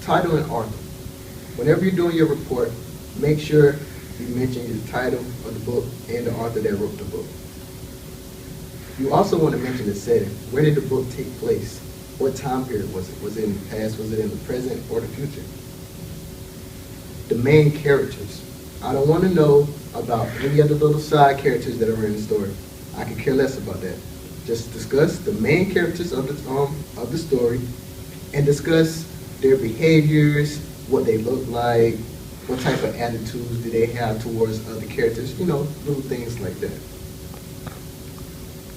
Title and author. Whenever you're doing your report, make sure you mention the title of the book and the author that wrote the book. You also want to mention the setting. Where did the book take place? What time period was it? Was it in the past? Was it in the present or the future? The main characters. I don't want to know about any other little side characters that are in the story. I could care less about that. Just discuss the main characters of the story and discuss their behaviors, what they look like, what type of attitudes do they have towards other characters, little things like that.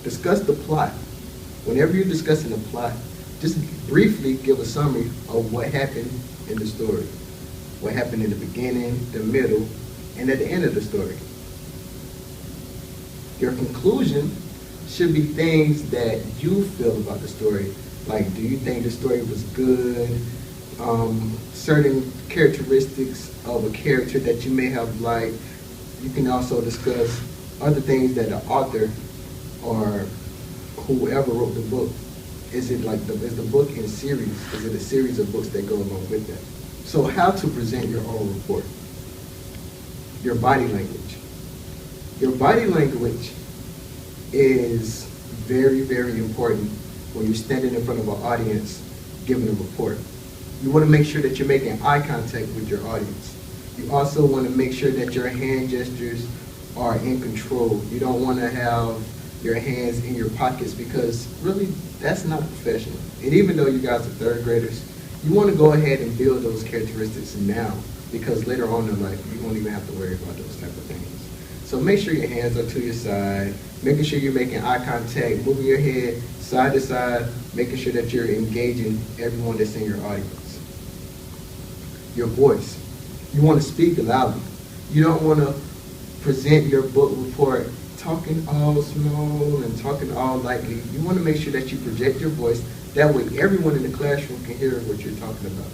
Discuss the plot. Whenever you're discussing the plot, just briefly give a summary of what happened in the story. What happened in the beginning, the middle, and at the end of the story. Your conclusion should be things that you feel about the story. Like, do you think the story was good? Certain characteristics of a character that you may have liked. You can also discuss other things that the author or whoever wrote the book, is the book in series? Is it a series of books that go along with that? So how to present your oral report. Your body language. Your body language is very, very important when you're standing in front of an audience giving a report. You want to make sure that you're making eye contact with your audience. You also want to make sure that your hand gestures are in control. You don't want to have your hands in your pockets because really that's not professional. And even though you guys are third graders, you want to go ahead and build those characteristics now because later on in life you won't even have to worry about those type of things. So make sure your hands are to your side, making sure you're making eye contact, moving your head side to side, making sure that you're engaging everyone that's in your audience. Your voice. You want to speak loudly. You don't want to present your book report talking all small and talking all lightly. You want to make sure that you project your voice. That way everyone in the classroom can hear what you're talking about.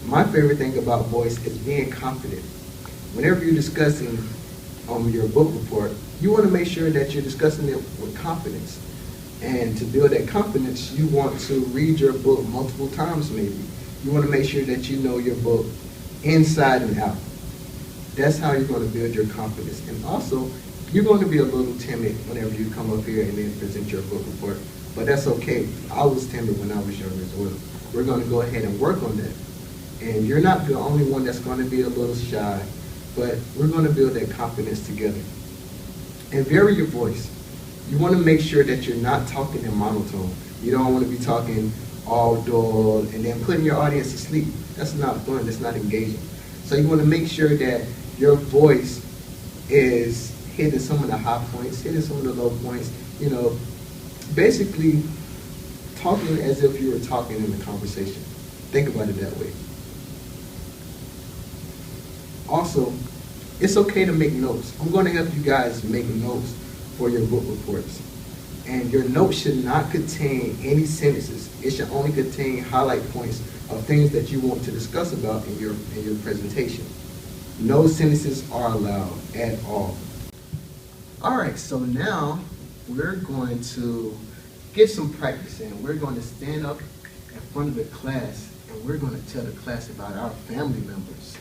My favorite thing about voice is being confident. Whenever you're discussing your book report, you want to make sure that you're discussing it with confidence. And to build that confidence, you want to read your book multiple times maybe. You want to make sure that you know your book inside and out. That's how you're going to build your confidence. And also, you're going to be a little timid whenever you come up here and then present your book report. But that's okay. I was timid when I was younger as well. We're going to go ahead and work on that. And you're not the only one that's going to be a little shy, but we're going to build that confidence together. And vary your voice. You want to make sure that you're not talking in monotone. You don't want to be talking all dull and then putting your audience to sleep. That's not fun. That's not engaging. So you want to make sure that your voice is hitting some of the high points, hitting some of the low points, basically talking as if you were talking in a conversation. Think about it that way. Also, it's okay to make notes. I'm going to help you guys make notes for your book reports. And your notes should not contain any sentences. It should only contain highlight points of things that you want to discuss about in your presentation. No sentences are allowed at all. All right, so now we're going to get some practice in. We're going to stand up in front of the class and we're going to tell the class about our family members.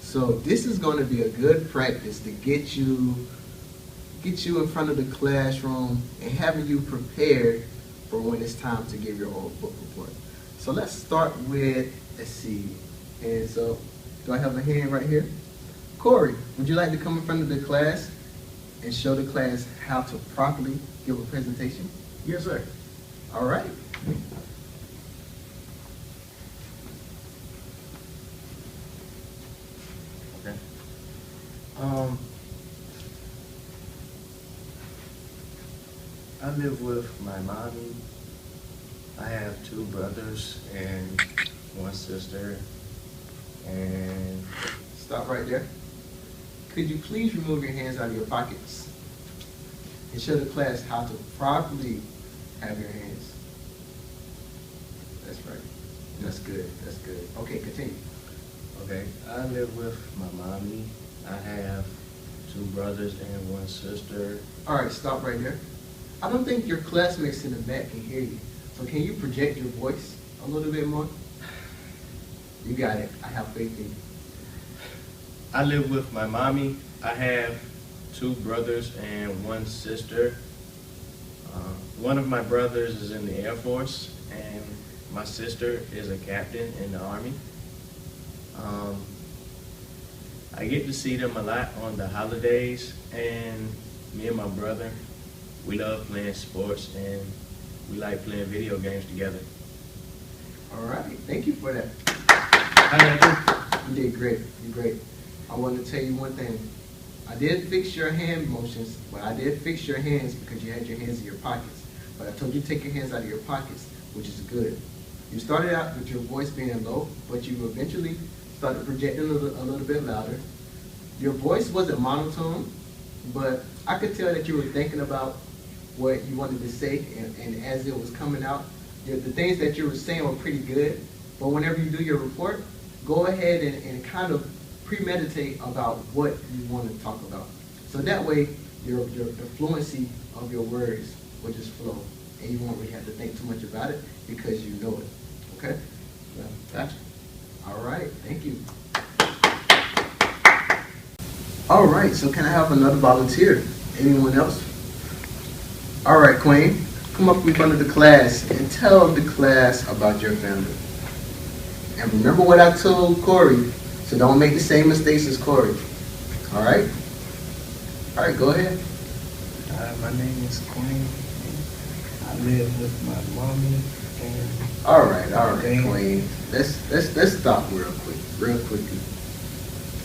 So this is going to be a good practice to get you in front of the classroom and having you prepared for when it's time to give your old book report. So let's start with, let's see, and so do I have a hand right here? Corey, would you like to come in front of the class and show the class how to properly give a presentation? Yes, sir. All right. Okay. I live with my mommy. I have 2 brothers and 1 sister. And stop right there. Could you please remove your hands out of your pockets and show the class how to properly have your hands? That's right. That's good. That's good. Okay, continue. Okay, I live with my mommy. I have 2 brothers and 1 sister. All right, stop right there. I don't think your classmates in the back can hear you. So can you project your voice a little bit more? You got it. I have faith in you. I live with my mommy. I have 2 brothers and 1 sister. One of my brothers is in the Air Force, and my sister is a captain in the Army. I get to see them a lot on the holidays, and me and my brother, we love playing sports, and we like playing video games together. All right. Thank you for that. How did I do? You did great. You're great. I want to tell you one thing. I did fix your hand motions, but I did fix your hands because you had your hands in your pockets. But I told you to take your hands out of your pockets, which is good. You started out with your voice being low, but you eventually started projecting a little bit louder. Your voice wasn't monotone, but I could tell that you were thinking about what you wanted to say, and as it was coming out, the things that you were saying were pretty good. But whenever you do your report, go ahead and kind of premeditate about what you want to talk about. So that way, the fluency of your words will just flow, and you won't really have to think too much about it because you know it. Okay? Yeah, gotcha. All right, thank you. All right, so can I have another volunteer? Anyone else? All right, Queen, come up in front of the class and tell the class about your family. And remember what I told Corey, so don't make the same mistakes as Corey. All right? All right, go ahead. My name is Queen. I live with my mommy and All right, dad. Queen. Let's stop real quickly.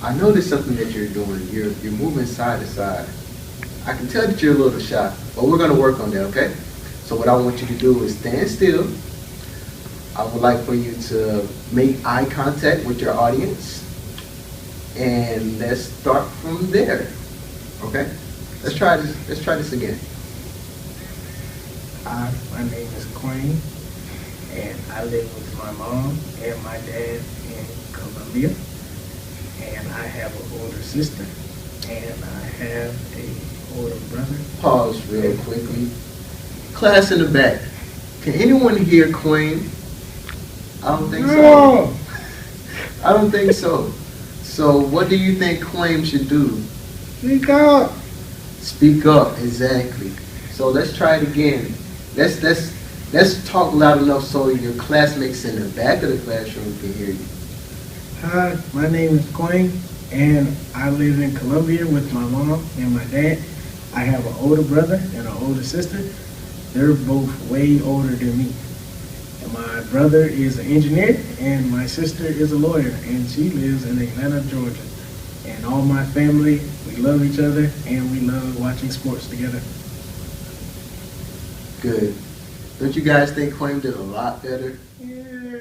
I know there's something that you're doing. You're moving side to side. I can tell that you're a little shy, but we're gonna work on that, okay? So what I want you to do is stand still. I would like for you to make eye contact with your audience, and let's start from there. Okay? Let's try this again. My name is Queen, and I live with my mom and my dad in Columbia. And I have an older sister, and I have a older brother. Pause real quickly. Class in the back. Can anyone hear Queen? I don't think so. I don't think so. So what do you think Queen should do? Speak up. Speak up, exactly. So let's try it again. Let's talk loud enough so your classmates in the back of the classroom can hear you. Hi, my name is Queen, and I live in Columbia with my mom and my dad. I have an older brother and an older sister. They're both way older than me. And my brother is an engineer, and my sister is a lawyer, and she lives in Atlanta, Georgia. And all my family, we love each other, and we love watching sports together. Good. Don't you guys think Queen did a lot better? Yeah.